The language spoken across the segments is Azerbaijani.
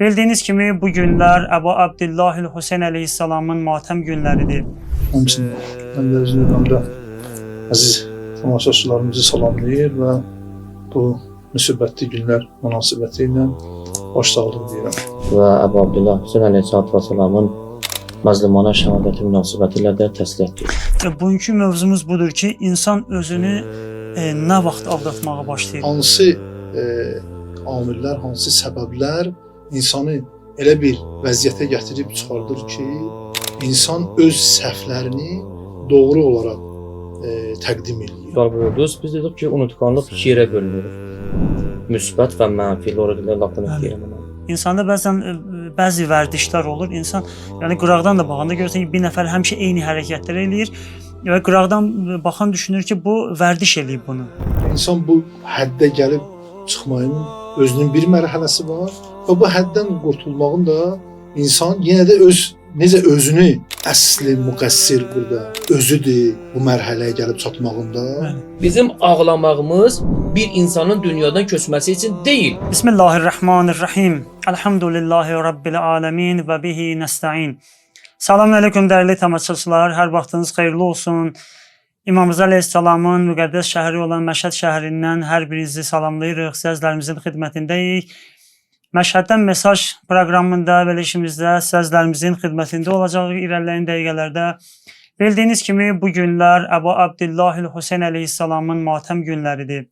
Bildiğiniz kimi bu günler Əbu Abdillahil Hüseyn əleyhissalamın matəm günləridir. Həmçinin mən də öz növbəmdə əziz tamaşaçılarımızı salamlayır və bu müsibətli günlər münasibəti ilə başsağlığı deyirəm. Və Əbu Abdillah Hüseyn əleyhissalatu vesselamın məzlumana şəhadəti münasibətilə də təsliyyət edir. Bugünkü mövzumuz budur ki, insan özünü nə vaxt aldatmağa başlayır? Hansı amillər, hansı səbəblər insanı elə bir vəziyyətə gətirib çıxardır ki, insan öz səhvlərini doğru olaraq təqdim edir. Sual buyurdunuz. Biz dedik ki, unutqanlıq iki yerə bölünür. Müsbət və mənfi. Orada lafını deyirəm. İnsanda bəzi vərdişlər olur. İnsan yəni qıraqdan da baxanda görürsən ki, bir nəfər həmişə eyni hərəkətlər eləyir və qıraqdan baxan düşünür ki, bu vərdiş eləyib bunu. İnsan bu həddə gəlib çıxmayın özünün bir mərhələsi var və bu həddən qurtulmağın da insan yenə də necə özünü əsli müqəssir burada özüdür bu mərhələyə gəlib çatmağında. Bizim ağlamağımız bir insanın dünyadan köçməsi üçün deyil. Bismillahirrahmanirrahim. Elhamdülillahi Rabbil alemin və bihi nəstəin. Selamun aleyküm dəyərli tamaşaçılar. Hər vaxtınız xeyirli olsun. İmam Rza əleyhissalamın müqəddəs şəhəri olan Məşhəd şəhərindən hər birinizi salamlayırıq. Sizlərimizin xidmətindəyik. Məşhəddən mesaj proqramında, verilişimizdə sizlərimizin xidmətində olacaq irəliləyən dəqiqələrdə. Bildiyiniz kimi bu günlər Əbu Abdillahil Hüseyn əleyhissalamın matəm günləridir.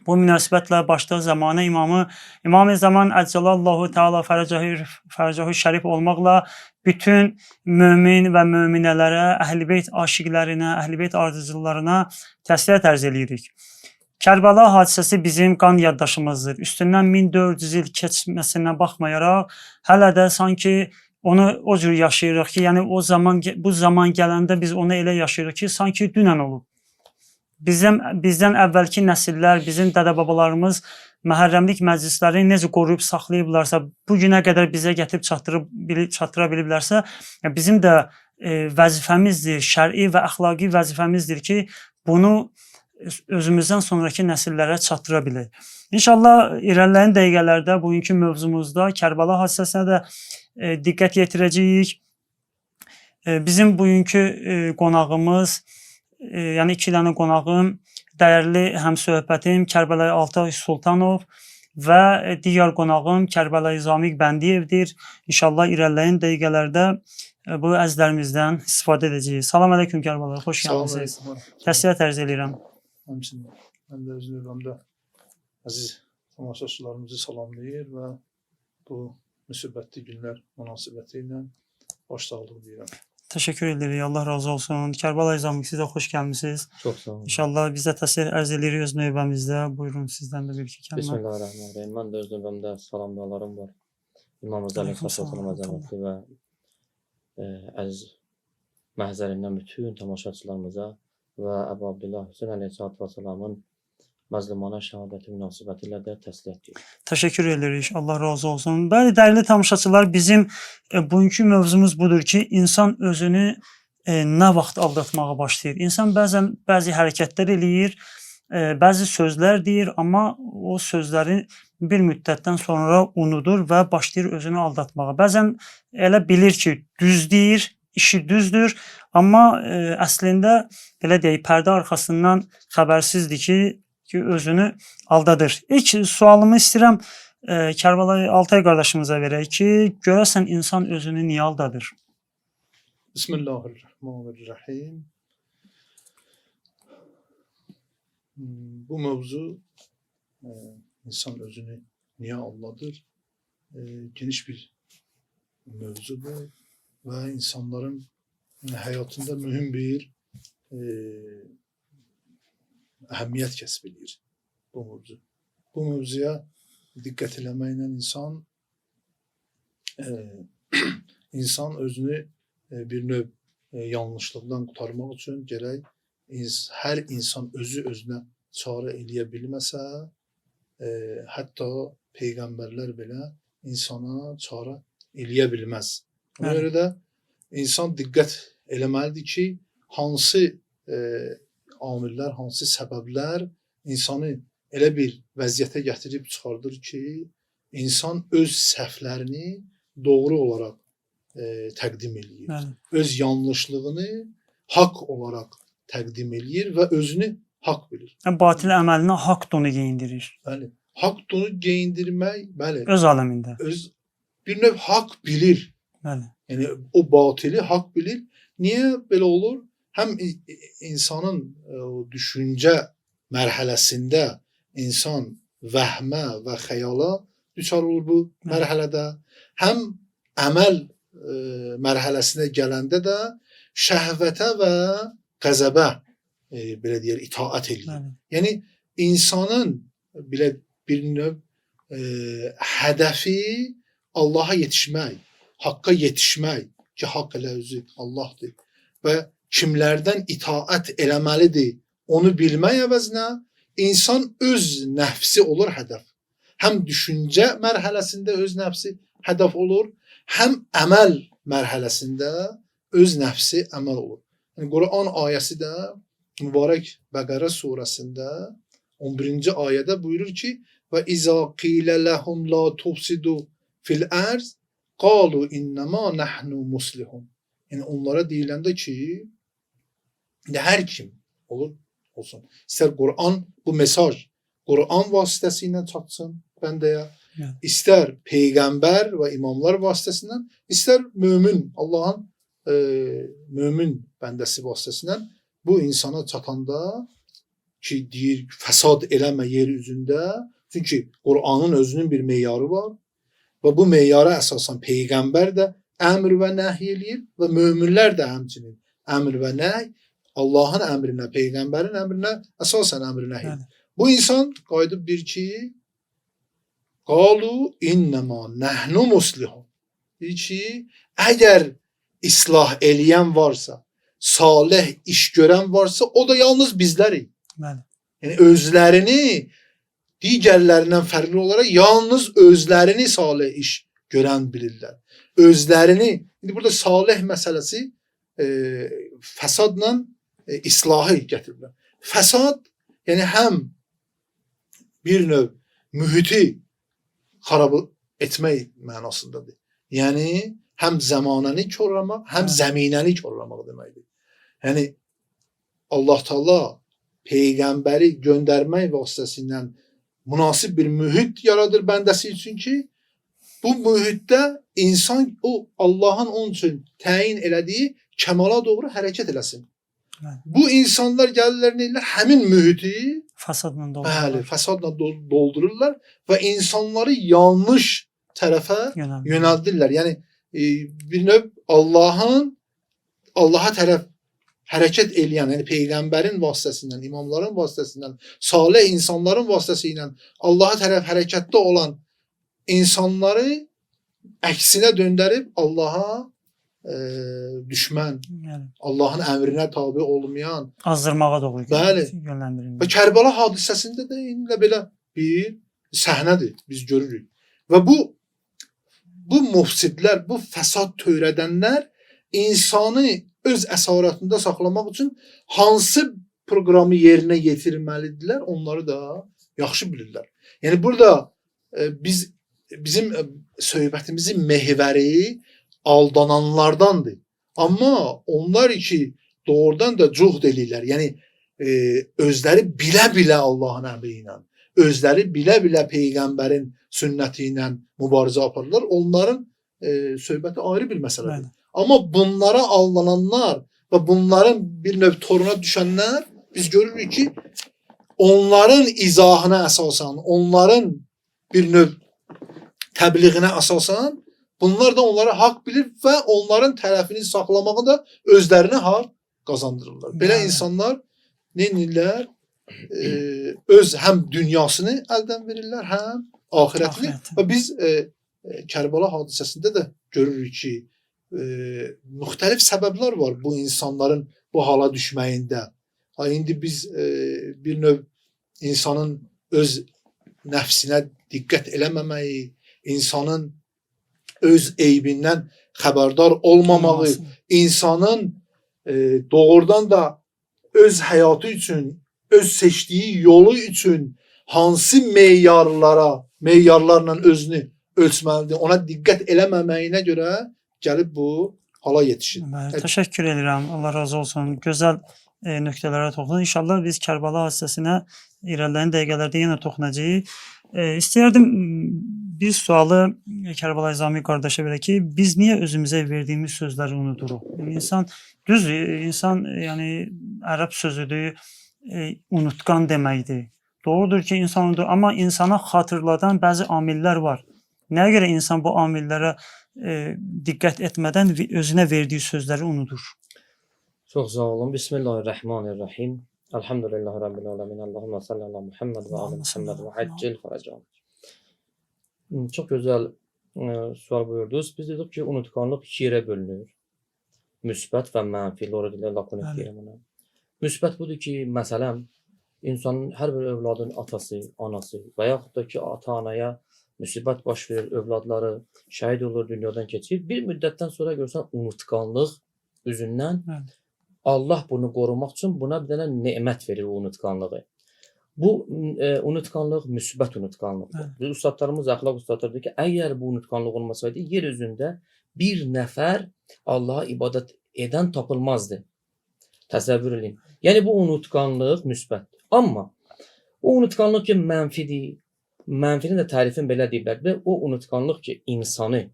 Bu münasibətlə başlığı zamanı İmam-ı Zaman Əcəlallahu Teala Fərəcəhu Şərif olmaqla bütün mömin və möminələrə, Əhl-i Beyt aşiqlərinə, Əhl-i Beyt ardıcılarına təsliyyət ərz edirik. Kərbəla hadisəsi bizim qan yaddaşımızdır. Üstündən 1400 il keçməsinə baxmayaraq, hələ də sanki onu o cür yaşayırıq ki, yəni bu zaman gələndə biz onu elə yaşayırıq ki, sanki dünən olub. Bizdən əvvəlki nəsillər, bizim dədə-babalarımız məhərrəmlik məclisləri necə qoruyub saxlayıblarsa, bu günə qədər bizə gətirib çatdıra biliblərsə, bizim də vəzifəmizdir, şər'i və əxlaqi vəzifəmizdir ki, bunu özümüzdən sonraki nəsillərə çatdıra bilək. İnşallah irəliləyən dəqiqələrdə bugünkü mövzumuzda Kərbəla hadisəsinə də diqqət yetirəcəyik. Bizim bugünkü qonağımız, yəni 2 dənə qonağım, dəyərli həmsöhbətim Kərbəlayı Altay Sultanov və digər qonağım Kərbəlayı Zamiq Bəndiyevdir. İnşallah irəliləyən dəqiqələrdə bu əzlərimizdən istifadə edəcəyik. Salam aleyküm Kərbəlayı, xoş gəldiniz. Təsliyyət ərz edirəm. Həmçinin mən də öz növbəmdə əziz tamaşaçılarımızı salamlayır və bu müsibətli günlər münasibəti ilə başsağlığı deyirəm. Təşəkkür edirik, Allah razı olsun. Kərbəlayı Zamiq, siz də xoş gəlmisiniz. Çox sağ olun. İnşallah biz də təsliyyət ərz edirik öz növbəmizdə. Buyurun, sizdən də bir-iki kəlmə. Bismillahirrahmanirrahim. Mən də öz növbəmdə salamlarım var. İmam Rza əleyhissalam əzəmətli və əziz məhzərindən bütün tamaşaçılarımıza və Əbu Abdillah Hüseyn əleyhissalatu vesselamın məzlumana şəhadəti münasibətilə də təsliyyət edir. Təşəkkür edirik, Allah razı olsun. Bəli, dəyərli tamaşaçılar, bizim bugünkü mövzumuz budur ki, insan özünü nə vaxt aldatmağa başlayır? İnsan bəzi hərəkətlər eləyir, bəzi sözlər deyir, amma o sözləri bir müddətdən sonra unudur və başlayır özünü aldatmağa. Bəzən elə bilir ki, düz deyir, işi düzdür, amma əslində belə deyək, pərdə arxasından xəbərsizdir ki, özünü aldadır. İlk sualımı istəyirəm Kərbəlayı Altay qardaşımıza verək ki, görəsən insan özünü niyə aldadır? Bismillahirrahmanirrahim. Bu mövzu insan özünü niyə aldadır? Geniş bir mövzudur və insanların həyatında mühüm bir əhəmiyyət kəsb edir bu mövzu. Bu mövzuya diqqət eləməklə insan özünü bir növ yanlışlıqdan qurtarmaq üçün gərək hər insan özünə çarə eləyə bilməsə, hətta peyğəmbərlər belə insana çarə eləyə bilməz. Ona görə də insan diqqət eləməlidir ki, hansı amillər, hansı səbəblər insanı elə bir vəziyyətə gətirib çıxardır ki, insan öz səhvlərini doğru olaraq təqdim eləyir. Bəli. Öz yanlışlığını haqq olaraq təqdim eləyir və özünü haqq bilir. Batil əməlinə haqq donu geyindirir. Bəli. Haqq donu geyindirmək, bəli, Öz aləmində. bir növ haqq bilir. Bəli. Yəni o batili haqq bilir. Niyə belə olur? Həm insanın düşüncə mərhələsində insan vəhmə və xəyala düçar olur bu mərhələdə. Həm əməl mərhələsinə gələndə də şəhvətə və qəzəbə belə deyək itaat edir. Bəli. Yəni insanın belə bir növ hədəfi Allaha yetişmək, haqqa yetişmək ki, haqq elə özü Allahdır və kimlərdən itaat eləməlidir, onu bilmək əvəzinə insan öz nəfsi olur hədəf. Həm düşüncə mərhələsində öz nəfsi hədəf olur, həm əməl mərhələsində öz nəfsi əməl olur. Yəni Quran ayəsi də mübarək Bəqərə surəsində 11-ci ayədə buyurur ki: "Və izə qilə ləhum la tufsidu fil ərz qalu innəma nəhnu muslihun." Yəni onlara deyiləndə ki, hər kim olsun, istər Quran bu mesaj Quran vasitəsilə çatsın bəndəyə, istər peyğəmbər və imamlar vasitəsindən, istər mömin, Allahın mömin bəndəsi vasitəsindən bu insana çatanda ki, deyir, fəsad eləmə yer üzündə, çünki Quranın özünün bir meyarı var və bu meyara əsasən peyğəmbər də əmr və nəhy eləyir və möminlər də həmçinin əmr və nəhy Allahın əmrinə, peyğəmbərin əmrinə əsasən əmr nəhy. Bu insan qayıdıb deyir ki, qalu innəma nəhnu muslihun. Deyir ki, əgər islah eləyən varsa, salih iş görən varsa, o da yalnız bizlərik. Bəli. Yəni özlərini digərlərindən fərqli olaraq yalnız özlərini salih iş görən bilirlər. Özlərini, indi burada salih məsələsi fəsadla islahı gətirirlər. Fəsad, yəni həm bir növ mühiti xarab etmək mənasındadır. Yəni həm zəmanəni korlamaq, həm zəminəni korlamaq deməkdir. Yəni Allah Taala peyğəmbəri göndərmək vasitəsilə münasib bir mühit yaradır bəndəsi üçün ki, bu mühitdə insan o Allahın onun üçün təyin elədiyi kəmala doğru hərəkət eləsin. Bu insanlar gəlirlər neyirlər? Həmin mühiti Fəsadla bəli, doldururlar. fəsadla doldururlar və insanları yanlış tərəfə yönəldirlər. Yəni bir növ Allaha tərəf hərəkət eləyən, yəni peyğəmbərin vasitəsindən, imamların vasitəsindən, salih insanların vasitəsilə Allaha tərəf hərəkətdə olan insanları əksinə döndərib Allaha düşmən, Allahın əmrinə tabe olmayan, azdırmağa doğru yönləndirilir. Və Kərbəla hadisəsində də eynilə belə bir səhnədir, biz görürük. Və bu mufsidlər, bu fəsad törədənlər insanı öz əsarətində saxlamaq üçün hansı proqramı yerinə yetirməlidirlər, onları da yaxşı bilirlər. Yəni burada bizim söhbətimizin mehvəri aldananlardandır. Amma onlar ki doğrudan da cuhd eləyirlər. Yəni özləri bilə-bilə Allahın əmri ilə, özləri bilə-bilə peyğəmbərin sünnəti ilə mübarizə aparırlar. Onların söhbəti ayrı bir məsələdir. Amma bunlara aldananlar və bunların bir növ toruna düşənlər biz görürük ki, onların izahına əsasən, onların bir növ təbliğinə əsasən bunlar da onlara haqq bilir və onların tərəfini saxlamağı da özlərinə haqq qazandırırlar. Belə insanlar nə edirlər? Öz həm dünyasını əldən verirlər, həm axirətini. Və biz Kərbəla hadisəsində də görürük ki, müxtəlif səbəblər var bu insanların bu hala düşməyində. İndi biz bir növ insanın öz nəfsinə diqqət eləməməyi, insanın öz eybindən xəbərdar olmamağı, insanın doğrudan da öz həyatı üçün, öz seçdiyi yolu üçün hansı meyarlara meyarlarla özünü ölçməlidir. Ona diqqət eləməməyinə görə gəlib bu hala yetişir. Bəli, təşəkkür edirəm. Allah razı olsun. Gözəl nöqtələrə toxundun. İnşallah biz Kərbəla hadisəsinə irəliləyən dəqiqələrdə yenə toxunacağıq. İstəyərdim bir sualı Kərbəla İzami qardaşa verək ki, biz niyə özümüzə verdiyimiz sözləri unuduruq? Yəni insan insan yəni ərəb sözüdür, unutqan deməkdir. Doğrudur ki, insan unudur, amma insana xatırladan bəzi amillər var. Nəyə görə insan bu amillərə diqqət etmədən özünə verdiyi sözləri unudur? Çox sağ olun. Bismillahirrahmanirrahim. Elhamdülillahi Rabbil alemin. Allahümme salli ala Muhammed ve ala Muhammed ve accil faracan. Çox gözəl sual buyurdunuz. Biz dedik ki, unutqanlıq iki yerə bölünür. Müsbət və mənfi. Doğru dilə lakonik deyirəm ona. Müsbət budur ki, məsələn, insanın hər bir övladın atası, anası və yaxud da ki, ata-anaya müsibət baş verir, övladları şəhid olur, dünyadan keçir. Bir müddətdən sonra görsən unutqanlıq üzündən Allah bunu qorumaq üçün buna bir dənə nemət verir o unutqanlığı. Bu unutqanlıq müsbət unutqanlıqdır. Biz ustadlarımız, əxlaq ustadları deyir ki, əgər bu unutqanlıq olmasaydı, yer üzündə bir nəfər Allaha ibadət edən tapılmazdı. Təsəvvür edin. Yəni bu unutqanlıq müsbətdir. Amma o unutqanlıq ki, mənfidir. Mənfinin də tərifin belə deyiblər. O unutqanlıq ki, insanı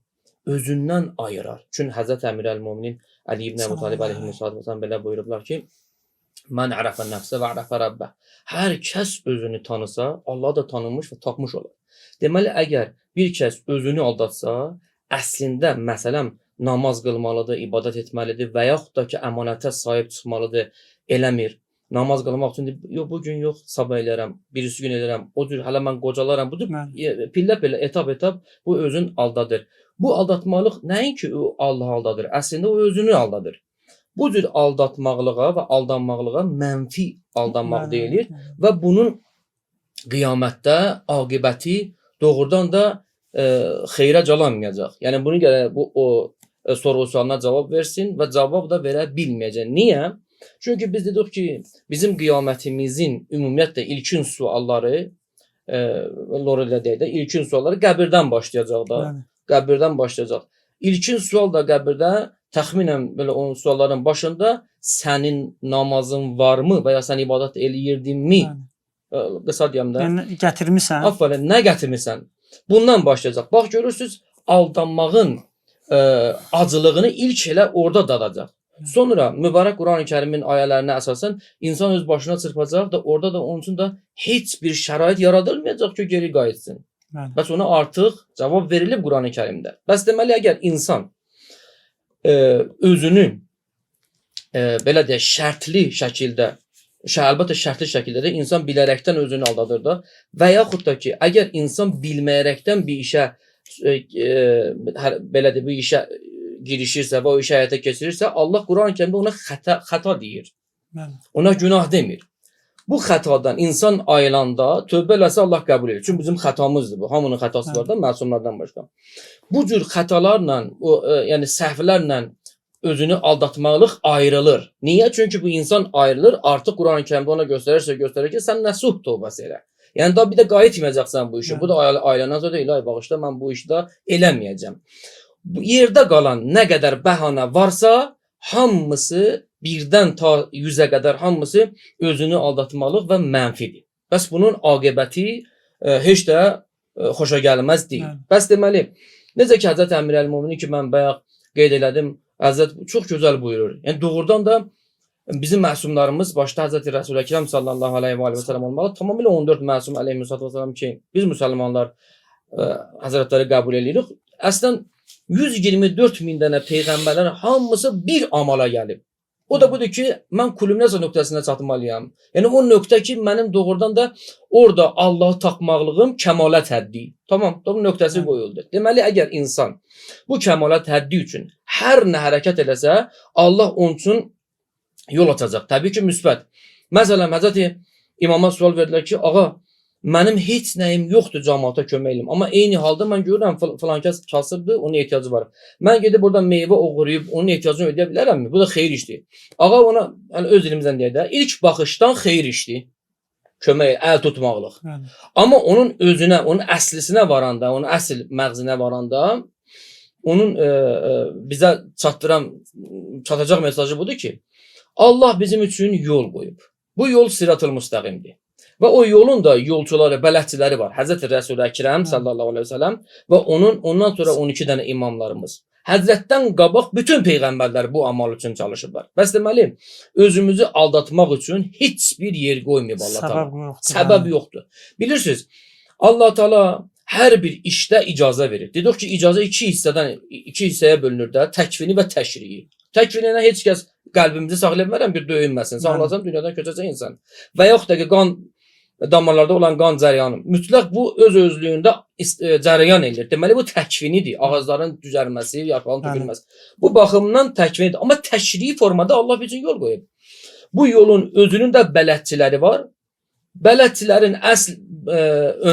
özündən ayırar. Çünki Həzrət Əmir əl-Müminin Əli ibn Əbu Talib əleyhissalam belə buyurublar ki, "Mən ərəfə nəfsə və ərəfə rəbbə." Hər kəs özünü tanısa, Allah da tanınmış və tapmış olur. Deməli, əgər bir kəs özünü aldatsa, əslində məsələn namaz qılmalıdır, ibadət etməlidir və yaxud da ki, əmanətə sahib çıxmalıdır, eləmir. Namaz qılmaq üçün yox, bu gün yox, sabah eləyərəm, birisi gün eləyərəm, o cür hələ mən qocalaram. Budur, pillə-pillə, etap-etap bu özün aldadır. Bu aldatmalıq nəinki o Allah aldadır, əslində o özünü aldadır. Bu cür aldatmaqlığa və aldanmaqlığa mənfi aldanmaq deyilir və bunun qiyamətdə aqibəti doğrudan da xeyrə calanmayacaq. Yəni bunu gərək bu sorğu-sualına cavab versin və cavab da verə bilməyəcək. Niyə? Çünki biz dedik ki, bizim qiyamətimizin ümumiyyətlə ilkin sualları, Lorellə deyək də, ilkin sualları qəbirdən başlayacaq da. Qəbirdən başlayacaq. İlkin sual da qəbirdə təxminən belə onun sualların başında sənin namazın varmı və ya sən ibadət eləyirdinmi? Qısa deyəm də. Yəni gətirmisən? Aferin, nə gətirmisən? Bundan başlayacaq. Bax görürsüz, aldanmağın acılığını ilk elə orada dadacaq. Sonra mübarək Qurani-Kərimin ayələrinə əsasən insan öz başına çırpacaq da orada da onun üçün də heç bir şərait yaradılmayacaq ki, geri qayıtsın. Bəs ona artıq cavab verilib Qurani-Kərimdə. Bəs deməli, əgər insan özünü belə deyək, şərtli şəkildə, əlbəttə şərtli şəkildə də insan bilərəkdən özünü aldadır da və yaxud da ki, əgər insan bilməyərəkdən bir işə belə deyək, bu işə girişirsə və o işə həyata keçirirsə, Allah Qurani-Kərimdə ona xəta deyir. Ona günah demir. Bu xətadan insan ayılanda tövbə eləsə Allah qəbul edir. Çünki bizim xətamızdır bu. Hamının xətası var da, məsumlardan başqa. Bu cür xətalarla, yəni səhvlərlə özünü aldatmaqlıq ayrılır. Niyə? Çünki bu insan ayrılır, artıq Qurani-Kərimdə ona göstərir ki, sən nəsuh tövbəsi elə. Yəni daha bir də qayıtmayacaqsan bu işə. Bu da ailəndən sonra ilahi bağışla, mən bu işdə eləməyəcəm. Bu yerdə qalan nə qədər bəhanə varsa, hamısı birdən ta 100-ə qədər hamısı özünü aldatmalıq və mənfidir. Bəs bunun aqibəti heç də xoşa gəlməz deyil. Bəs deməli, necə ki Həzrət Əmir əl-Müminin ki mən bayaq qeyd elədim, Həzrət çox gözəl buyurur. Yəni doğrudan da bizim məsumlarımız başda Həzrət Rəsul Əkrəm sallallahu aleyhi və səlləm olmalı. Tamamilə 14 məsum əleyhissalam ki biz müsəlmanlar Həzrətləri qəbul edirik. Əslən 124 min dənə peyğəmbərlərin hamısı bir amala gəlib. O da budur ki, mən kulminasiya nöqtəsinə çatmalıyam. Yəni o nöqtə ki, mənim doğrudan da orada Allahı tapmaqlığım kəmalət həddi. Tamam, bu nöqtəsi qoyuldu. Deməli, əgər insan bu kəmalət həddi üçün hər nə hərəkət eləsə, Allah onun üçün yol açacaq. Təbii ki, müsbət. Məsələn, Həzrəti İmama sual verdilər ki, ağa, mənim heç nəyim yoxdur cəmaata kömək edim. Amma eyni halda mən görürəm filan kəs kasıbdır, onun ehtiyacı var. Mən gedib buradan meyvə oğurlayıb onun ehtiyacını ödəyə bilərəmmi? Bu da xeyir işdir. Ağa ona öz dilimizdən deyək də, ilk baxışdan xeyir işdir. kömək, əl tutmaqlıq. Bəli. Amma onun özünə, onun əslisinə varanda, onun əsl məğzinə varanda onun bizə çatacaq mesajı budur ki, Allah bizim üçün yol qoyub. Bu yol Sırat-ül Müstəqimdir. Və o yolun da yolçuları, bələdçiləri var. Həzrət Rəsul Əkrəm sallallahu əleyhi və səlləm və ondan sonra 12 dənə imamlarımız. Həzrətdən qabaq bütün peyğəmbərlər bu amal üçün çalışıblar. Bəs deməli, özümüzü aldatmaq üçün heç bir yer qoymayıb Allah Taala. Səbəb yoxdur. Səbəb yoxdur. Bilirsiniz, Allah Taala hər bir işdə icazə verir. Dedik ki, icazə iki hissəyə bölünür də, təkvini və təşriyi. Təkvininə heç kəs qəlbimizi saxlaya bilmərəm ki, döyünməsin. Saxlasam dünyadan köçəcək insan. Və yaxud da ki, qan damarlarda olan qan cəryanı mütləq bu öz özlüyündə cəryan edir. Deməli bu təkvinidir. Ağacların düzəlməsi, yarpağın tökülməsi. Bu baxımdan təkvinidir. Amma təşrii formada Allah bizim yol qoyub. Bu yolun özünün də bələdçiləri var. Bələdçilərin əsl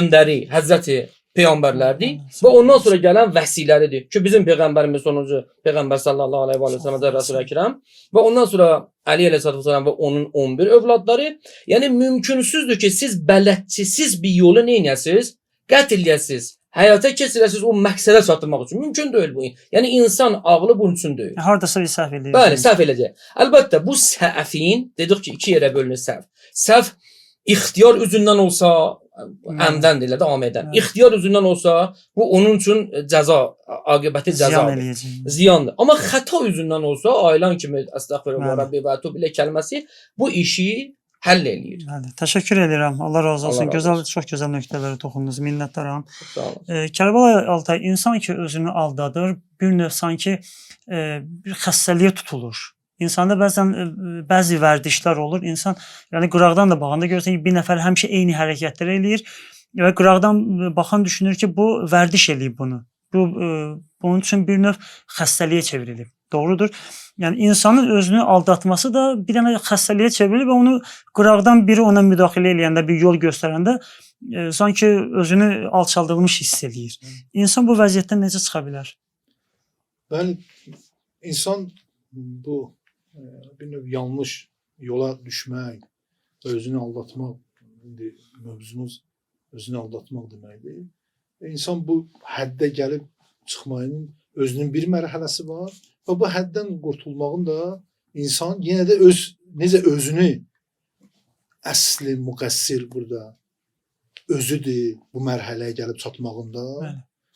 öndəri Həzrəti peyğəmbərlərdir və ondan sonra gələn vəsiləridir ki, bizim peyğəmbərimiz sonuncu peyğəmbər sallallahu əleyhi və səlləm Rəsul Əkrəm və ondan sonra Əli əleyhissalam və onun 11 övladları. Yəni mümkünsüzdür ki, siz bələdçisiz bir yolu nə edəsiniz? Qət eləyəsiniz. Həyata keçirəsiniz o məqsədə çatdırmaq üçün. Mümkün deyil bu. Yəni insan ağlı bunun üçün deyil. Hardasa bir səhv eləyir. Bəli, səhv eləyəcək. Əlbəttə bu səhvin dedik ki, iki yerə bölünür səhv. Səhv ixtiyar üzündən olsa, əmdən deyirlər də amədən. İxtiyar üzündən olsa, bu onun üçün cəza, aqibəti cəzadır. Ziyandır. Amma xəta üzündən olsa, aylan kimi əstəğfirullah Rabbi və etub ilə kəlməsi bu işi həll eləyir. Bəli, təşəkkür edirəm. Allah razı olsun. Çox gözəl nöqtələrə toxundunuz. Minnətdaram. Kərbəlayı Altay, insan ki özünü aldadır, bir növ sanki bir xəstəliyə tutulur. İnsanda bəzi vərdişlər olur. İnsan yəni qıraqdan da baxanda görürsən ki, bir nəfər həmişə eyni hərəkətlər eləyir və qıraqdan baxan düşünür ki, bu vərdiş eləyib bunu. Bunun üçün bir növ xəstəliyə çevrilib. Doğrudur. Yəni insanın özünü aldatması da bir dənə xəstəliyə çevrilir və onu qıraqdan biri ona müdaxilə eləyəndə, bir yol göstərəndə sanki özünü alçaldılmış hiss eləyir. İnsan bu vəziyyətdən necə çıxa bilər? Bəli, insan bu bir növ yanlış yola düşmək, özünü aldatmaq, indi mövzumuz özünü aldatmaq deməkdir. İnsan bu həddə gəlib çıxmayının özünün bir mərhələsi var və bu həddən qurtulmağın da insan yenə də necə özünü əsli müqəssir burada özüdür bu mərhələyə gəlib çatmağında.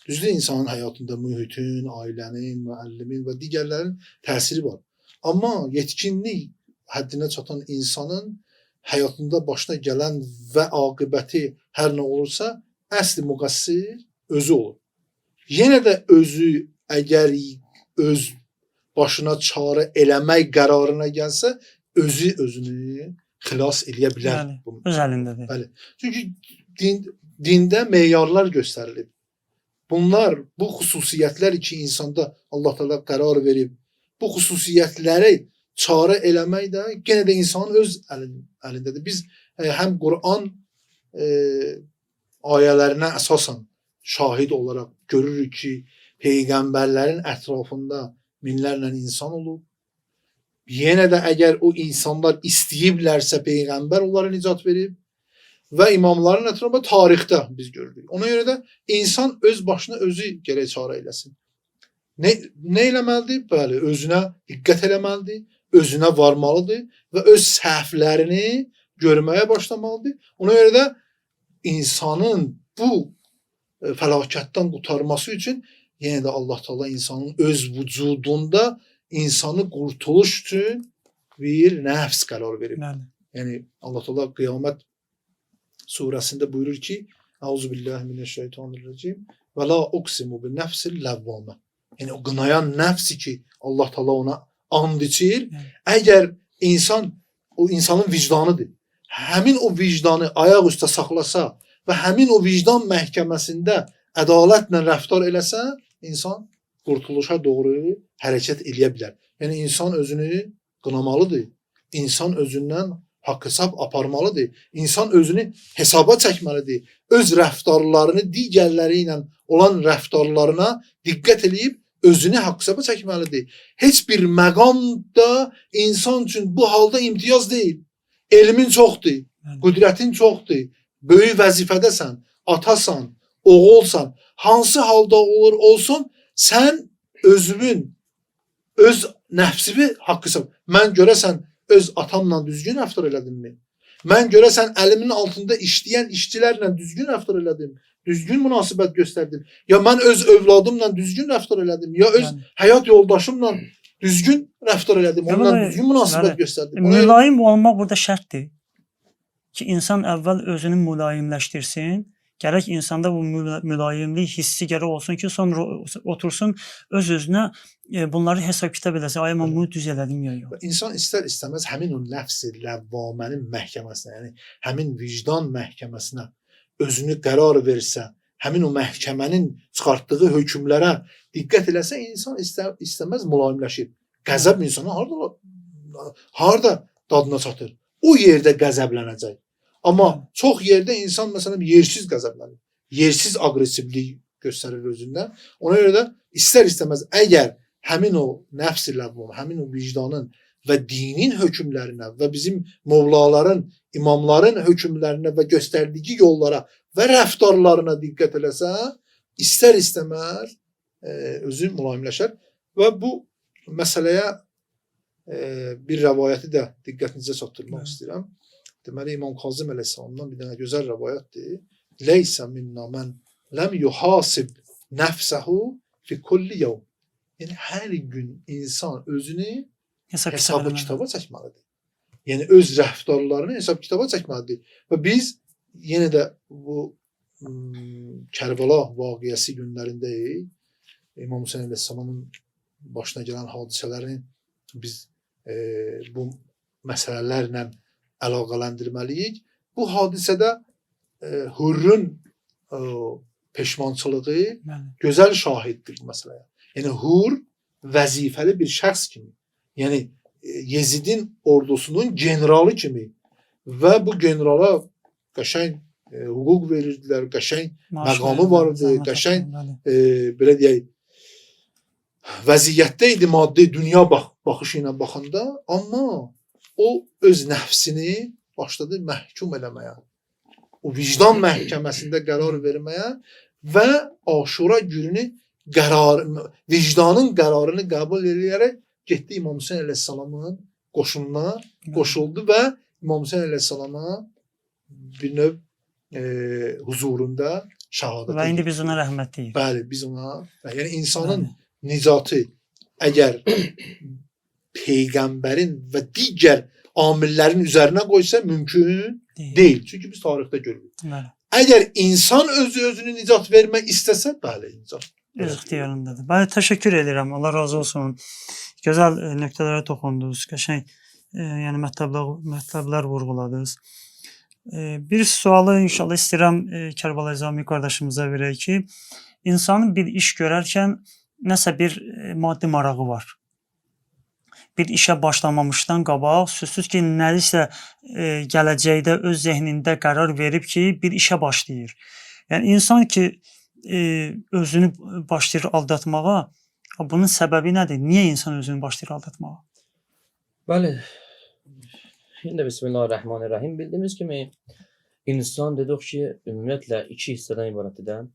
Düzdür, insanın həyatında mühitin, ailənin, müəllimin və digərlərin təsiri var. Amma yetkinlik həddinə çatan insanın həyatında başına gələn və aqibəti hər nə olursa, əsli müqəssir özü olur. Yenə də özü əgər öz başına çarə eləmək qərarına gəlsə, özünü xilas eləyə bilər. Öz əlindədir. Bəli. Çünki dində meyarlar göstərilib. Bunlar, bu xüsusiyyətlər ki, insanda Allah Teala qərar verib, bu xüsusiyyətləri çarə eləmək də yenə də insanın öz əlindədir. Biz həm Quran ayələrinə əsasən şahid olaraq görürük ki, peyğəmbərlərin ətrafında minlərlə insan olub. Yenə də əgər o insanlar istəyiblərsə peyğəmbər onlara nicat verib və imamların ətrafında tarixdə biz görürük. Ona görə də insan öz başına özü gərək çarə eləsin. Nə eləməlidir? Bəli, özünə diqqət eləməlidir, özünə varmalıdır və öz səhvlərini görməyə başlamalıdır. Ona görə də insanın bu fəlakətdən qurtarması üçün yenə də Allah Teala insanın öz vücudunda insanı qurtuluş üçün bir nəfs qərar verib. Yəni Allah Teala Qiyamət surəsində buyurur ki: Euzubillahimineşşeytanirracim və la uqsimu bin nəfsil ləvvamə. Yəni o qınayan nəfsi ki Allah Teala ona and içir. Əgər o insanın vicdanıdır. Həmin o vicdanı ayaq üstə saxlasa və həmin o vicdan məhkəməsində ədalətlə rəftar eləsə, insan qurtuluşa doğru hərəkət eləyə bilər. Yəni insan özünü qınamalıdır. İnsan özündən haqq hesab aparmalıdır. İnsan özünü hesaba çəkməlidir. Öz rəftarlarını digərləri ilə olan rəftarlarına diqqət eləyib özünü haqq hesaba çəkməlidir. Heç bir məqam da insan üçün bu halda imtiyaz deyil. Elmin çoxdur, Bəli. Qüdrətin çoxdur. Böyük vəzifədəsən, atasan, oğulsan, hansı halda olur olsun, sən özünün öz nəfsini haqq hesab. Mən görəsən öz atamla düzgün rəftar elədimmi? Mən görəsən əlimin altında işləyən işçilərlə düzgün rəftar elədim, düzgün münasibət göstərdim. Ya mən öz övladımla düzgün rəftar elədim, ya öz Yəni. həyat yoldaşımla düzgün rəftar elədim, onunla Deməli, düzgün münasibət bəli. göstərdim. Ona görə Mülayim olmaq burada şərtdir. Ki insan əvvəl özünü mülayimləşdirsin. Gərək insanda bu mülayimlik hissi gərək olsun ki, sonra otursun öz-özünə bunları hesab kitab eləsin. Ay mən bunu düz elədim ya yox. insan istər-istəməz həmin o nəfs-i ləvvamənin məhkəməsinə, yəni həmin vicdan məhkəməsinə özünü qərar versə, həmin o məhkəmənin çıxartdığı hökmlərə diqqət eləsə, insan istəməz mülayimləşir. Qəzəb insana harda dadına çatır? O yerdə qəzəblənəcək. Amma çox yerdə insan məsələn yersiz qəzəblənir. Yersiz aqressivlik göstərir özündə. Ona görə də istər-istəməz əgər həmin o nəfs-i ləvvam, həmin o vicdanın və dinin hökmlərinə və bizim mövlaların, imamların hökmlərinə və göstərdiyi yollara və rəftarlarına diqqət eləsə, istər-istəməz özü mülayimləşər və bu məsələyə bir rəvayəti də diqqətinizə çatdırmaq istəyirəm. Deməli İmam Kazım əleyhissalamdan bir dənə gözəl rəvayətdir. Leysə minna mən ləm yuhasib nəfsəhu fi kulli yevm. Yəni hər gün insan özünü hesabı kitaba çəkməlidir. Yəni öz rəftarlarını hesab kitaba çəkməlidir. Və biz yenə də bu Kərbəla vaqiəsi günlərindəyik. İmam Hüseyn əleyhissalamın başına gələn hadisələrini biz bu məsələlərlə əlaqələndirməliyik. Bu hadisədə Hürrün peşmançılığı gözəl şahiddir bu məsələyə. Yəni Hur vəzifəli bir şəxs kimi, yəni Yezidin ordusunun generalı kimi və bu generala qəşəng hüquq verirdilər, qəşəng məqamı vardı, qəşəng belə deyək vəziyyətdə idi maddi dünya baxışı ilə baxanda, amma o öz nəfsini başladı məhkum eləməyə. O vicdan məhkəməsində qərar verməyə və Aşura gününü vicdanın qərarını qəbul edərək getdi İmam Hüseyn əleyhissalamın qoşununa qoşuldu və İmam Hüseyn əleyhissalama bir növ huzurunda şəhadət və indi biz ona rəhmət deyirik. Bəli, biz ona, yəni insanın nicatı əgər peyğəmbərin və digər amillərin üzərinə qoysa mümkün deyil. Çünki biz tarixdə görürük. Əgər insan özünü nicat vermək istəsə, bəli, nicat öz ixtiyarındadır. Bəli, təşəkkür edirəm. Allah razı olsun. Gözəl nöqtələrə toxundunuz. Qəşəng yəni mətləblər vurğuladınız. Bir sualı inşallah istəyirəm Kərbəlayı Zami qardaşımıza verək ki, insanın bir iş görərkən nəsə bir maddi marağı var. Bir işə başlamamışdan qabaq, sözsüz ki, nəlisə gələcəkdə öz zehnində qərar verib ki, bir işə başlayır. Yəni insan ki, özünü başlayır aldatmağa, bunun səbəbi nədir? Niyə insan özünü başlayır aldatmağa? Bəli. Şimdi Bismillahirrahmanirrahim. Bildiyimiz kimi insan dedik ki, ümumiyyətlə iki hissədən ibarət edən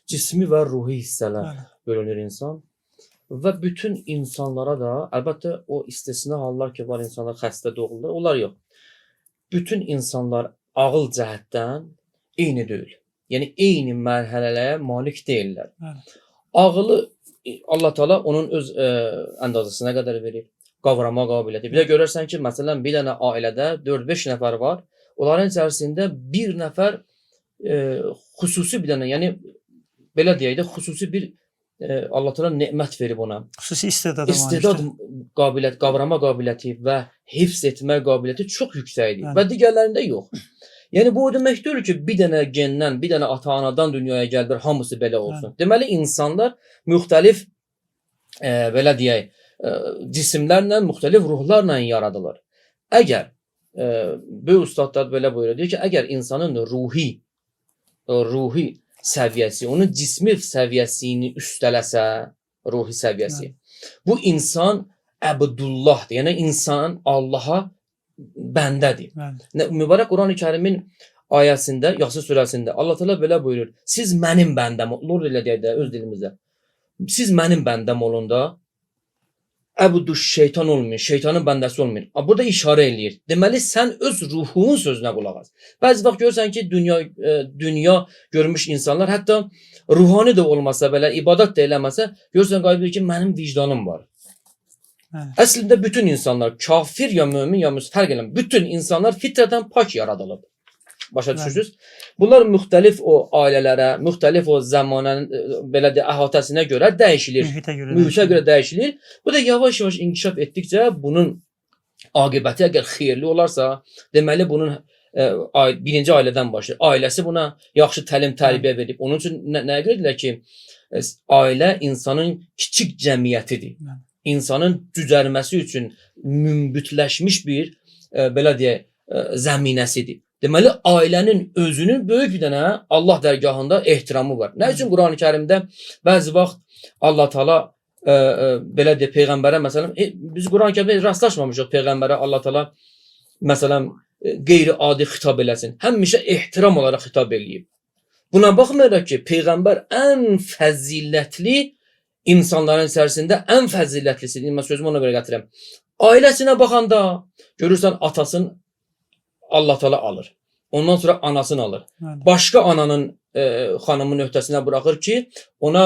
cismi və ruhi hissələr bölünür insan. Və bütün insanlara da, əlbəttə o istisna hallar ki, var insanlar xəstə doğulur, onlar yox. Bütün insanlar ağıl cəhətdən eyni deyil. Yəni eyni mərhələlərə malik deyirlər. Ağılı Allah Teala onun öz əndazəsinə qədər verib, qavrama qabiliyyəti. Bir də görərsən ki, məsələn, bir dənə ailədə 4-5 nəfər var. Onların içərisində bir nəfər xüsusi bir dənə, yəni belə deyək də, xüsusi bir Allah Teala nemət verib ona. Xüsusi istedad qabiliyyət, qavrama qabiliyyəti və hifz etmə qabiliyyəti çox yüksəkdir və digərlərində yox. Yəni bu o demək deyil ki, bir dənə gendən, bir dənə ata-anadan dünyaya gəlir, hamısı belə olsun. Deməli insanlar müxtəlif belə deyək, cisimlərlə, müxtəlif ruhlarla yaradılır. Əgər böyük ustadlar belə buyurur, deyir ki, əgər insanın ruhi səviyyəsi, onun cismi səviyyəsini üstələsə, ruhi səviyyəsi, bu insan əbdullahdır. Yəni insan Allaha bəndədir. Bəli. Mübarək Quran-ı Kərimin ayəsində, Yasin surəsində Allah Teala belə buyurur. Siz mənim bəndəm, Lord elə deyək də öz dilimizdə. Siz mənim bəndəm olun da, əbudu şeytan olmayın, şeytanın bəndəsi olmayın. Burada işarə eləyir. Deməli sən öz ruhunun sözünə qulaq as. Bəzi vaxt görürsən ki, dünya görmüş insanlar hətta ruhani də olmasa belə, ibadət də eləməsə, görürsən qayıb ki, mənim vicdanım var. Evet. Əslində bütün insanlar kafir ya mömin ya fərq eləmir. Bütün insanlar fitrətən pak yaradılıb. Başa düşürsünüz? Bunlar müxtəlif o ailələrə, müxtəlif o zamanın belə də əhatəsinə görə dəyişilir. Mühitə görə dəyişilir. Bu da yavaş-yavaş inkişaf etdikcə bunun aqibəti əgər xeyirli olarsa, deməli bunun birinci ailədən başlayır. Ailəsi buna yaxşı təlim-tərbiyə verib. Onun üçün nəyə görə deyirlər ki, ailə insanın kiçik cəmiyyətidir. İnsanın cücərməsi üçün mümbütləşmiş bir belə deyək, zəminəsidir. Deməli ailənin özünün böyük bir dənə Allah dərgahında ehtiramı var. Nə üçün Quran-ı Kərimdə bəzi vaxt Allah Taala belə deyək peyğəmbərə məsələn biz Quran-ı Kərimdə rastlaşmamışıq peyğəmbərə Allah Taala məsələn qeyri-adi xitab eləsin. Həmişə ehtiram olaraq xitab eləyib. Buna baxmayaraq ki, peyğəmbər ən fəzilətli insanların içərisində ən fəzilətlisidir. Mən sözümü ona görə gətirəm. Ailəsinə baxanda görürsən atasını Allah Teala alır. Ondan sonra anasını alır. Evet. Başqa ananın xanımın öhdəsinə buraxır ki, ona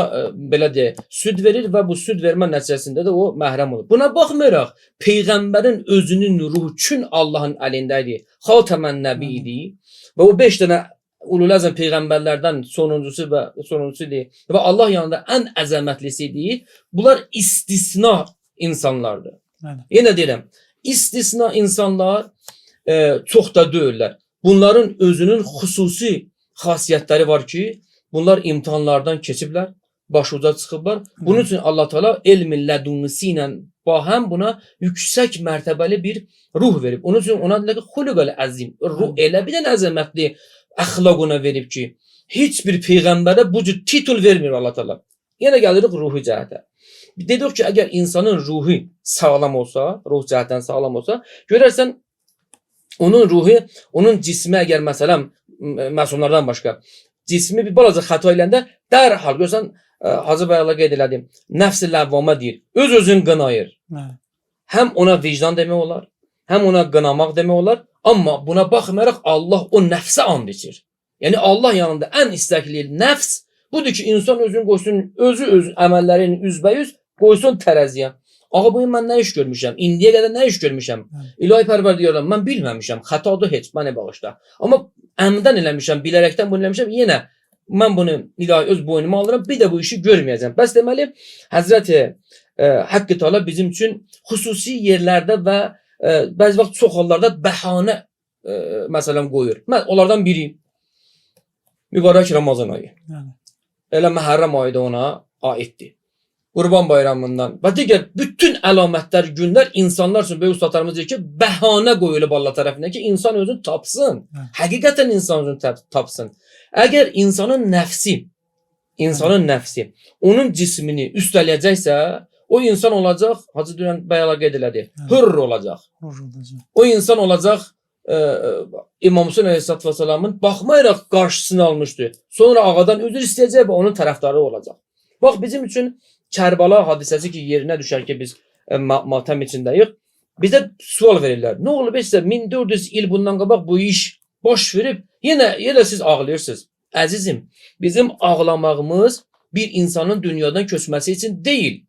belə deyək, süd verir və bu süd vermə nəticəsində də o məhrəm olur. Buna baxmayaraq peyğəmbərin özünün ruhu üçün Allahın əlində idi. Xatəmən nəbi idi və o 5 dənə ulul əzəm peyğəmbərlərdən sonuncusudur və Allah yanında ən əzəmətlisidir. Bunlar istisna insanlardır. Evet. Yenə deyirəm, istisna insanlar çox da deyirlər. Bunların özünün xüsusi xasiyyətləri var ki, bunlar imtahanlardan keçiblər, başuca çıxıblar. Bunun üçün Allah Teala elmin lədunisi ilə bahəm buna yüksək mərtəbəli bir ruh verib. Onun üçün ona deyirlər ki, xuluqəl əzim. Ruh elə bir dənə əzəmətli əxlaq ona verib ki, heç bir peyğəmbərə bu cür titul vermir Allah Teala. Yenə gəlirik ruhi cəhətə. Dedik ki, əgər insanın ruhu sağlam olsa, ruh cəhətdən sağlam olsa, görərsən onun ruhu, onun cismi əgər məsələn məsumlardan başqa cismi bir balaca xəta eləndə dərhal görsən Hacı Bəyələ qeyd elədim. Nəfs-i ləvvamə deyir. Öz-özünü qınayır. Evet. Həm ona vicdan demək olar, həm ona qınamaq demək olar. Amma buna baxmayaraq Allah o nəfsə and içir. Yəni Allah yanında ən istəkli nəfs budur ki, insan özünü qoysun, özü əməllərini üzbəyüz qoysun tərəziyə. Ağa bu mən nə iş görmüşəm? İndiyə qədər nə iş görmüşəm? İlahi Pərverdigarım, mən bilməmişəm. Xətadır heç, mənə bağışla. Amma əmdən eləmişəm, bilərəkdən bunu eləmişəm. Yenə mən bunu ilahi öz boynuma alıram, bir də bu işi görməyəcəm. Bəs deməli Həzrəti Haqqı Teala bizim üçün xüsusi yerlərdə və bəzi vaxt çox hallarda bəhanə məsələn qoyur. Onlardan biri mübarək Ramazan ayı. Evet. Elə Məhərrəm ayı da ona aiddir. Qurban bayramından və digər bütün əlamətlər, günlər insanlar üçün böyük ustalarımız deyir ki, bəhanə qoyulub Allah tərəfindən ki, insan özünü tapsın. Həqiqətən insan özünü tapsın. Əgər insanın nəfsi onun cismini üstələyəcəksə, o insan olacaq, Hacı Dünən Bəyələ qeyd elədi, hürr olacaq. O insan olacaq İmam Hüseyin Əleyhisselatü Vesselamın baxmayaraq qarşısını almışdı. Sonra ağadan üzr istəyəcək və onun tərəfdarı olacaq. Bax bizim üçün Kərbala hadisəsi ki, yerinə düşər ki, biz matəm içindəyik. Bizə sual verirlər. Nə olub isə 1400 il bundan qabaq bu iş baş verib, yenə siz ağlayırsınız. Əzizim, bizim ağlamağımız bir insanın dünyadan köçməsi üçün deyil.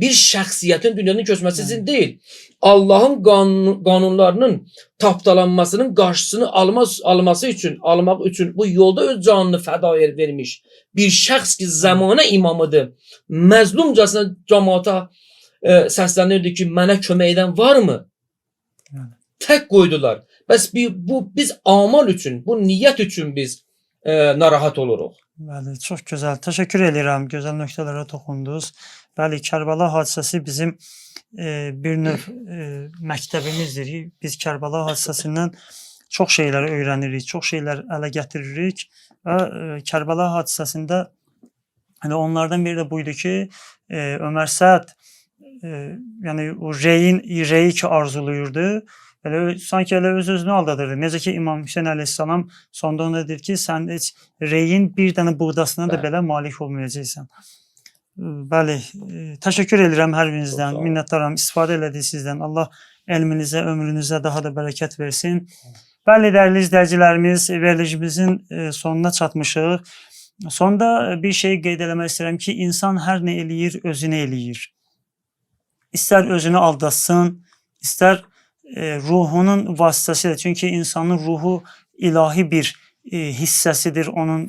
Bir şəxsiyyətin dünyadan köçməsi üçün deyil. Allahın qanunlarının tapdalanmasının qarşısını almaq üçün bu yolda öz canını fəda vermiş bir şəxs ki, zəmanə imamıdır. Məzlumcasına cəmaata səslənirdi ki, mənə kömək edən varmı? Tək qoydular. Bəs biz amal üçün, bu niyyət üçün biz narahat oluruq. Bəli, çox gözəl. Təşəkkür edirəm. Gözəl nöqtələrə toxundunuz. Bəli, Kərbala hadisəsi bizim bir növ məktəbimizdir. Biz Kərbala hadisəsindən çox şeylər öyrənirik, çox şeylər ələ gətiririk və Kərbala hadisəsində onlardan biri də buydu ki, Ömər Səd yəni o reyi ki arzuluyurdu, Elə sanki elə öz-özünü aldadırdı. Necə ki İmam Hüseyn əleyhissalam sonda ona deyir ki, sən heç reyin bir dənə buğdasına da Bəli. belə malik olmayacaqsan. Bəli, təşəkkür edirəm hər birinizdən. Çox sağ olun. Minnətdaram. İstifadə elədik sizdən. Allah elminizə, ömrünüzə daha da bərəkət versin. Bəli, dəyərli izləyicilərimiz, verilişimizin sonuna çatmışıq. Sonda bir şey qeyd eləmək istəyirəm ki, insan hər nə eləyir, özünə eləyir. İstər özünü aldatsın, istər ruhunun vasitəsilə. Çünki insanın ruhu ilahi bir hissəsidir onun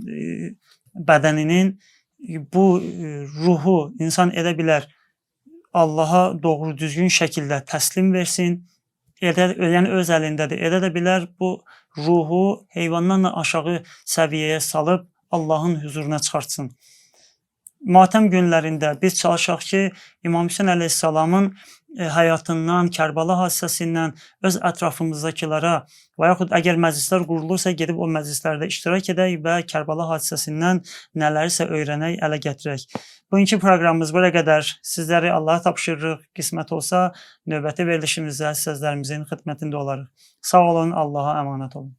bədəninin. Bu ruhu insan edə bilər Allaha doğru düzgün şəkildə təslim versin. Yəni öz əlindədir. Edə də bilər bu ruhu heyvandan da aşağı səviyyəyə salıb Allahın huzuruna çıxartsın. Matəm günlərində biz çalışaq ki, İmam Hüseyn əleyhissalamın həyatından, Kərbala hadisəsindən öz ətrafımızdakılara və yaxud əgər məclislər qurulursa gedib o məclislərdə iştirak edək və Kərbala hadisəsindən nələrisə öyrənək, ələ gətirək. Bugünkü proqramımız buraya qədər. Sizləri Allaha tapşırırıq. Qismət olsa növbəti verilişimizdə sözlərimizin xidmətində olarıq. Sağ olun, Allaha əmanət olun.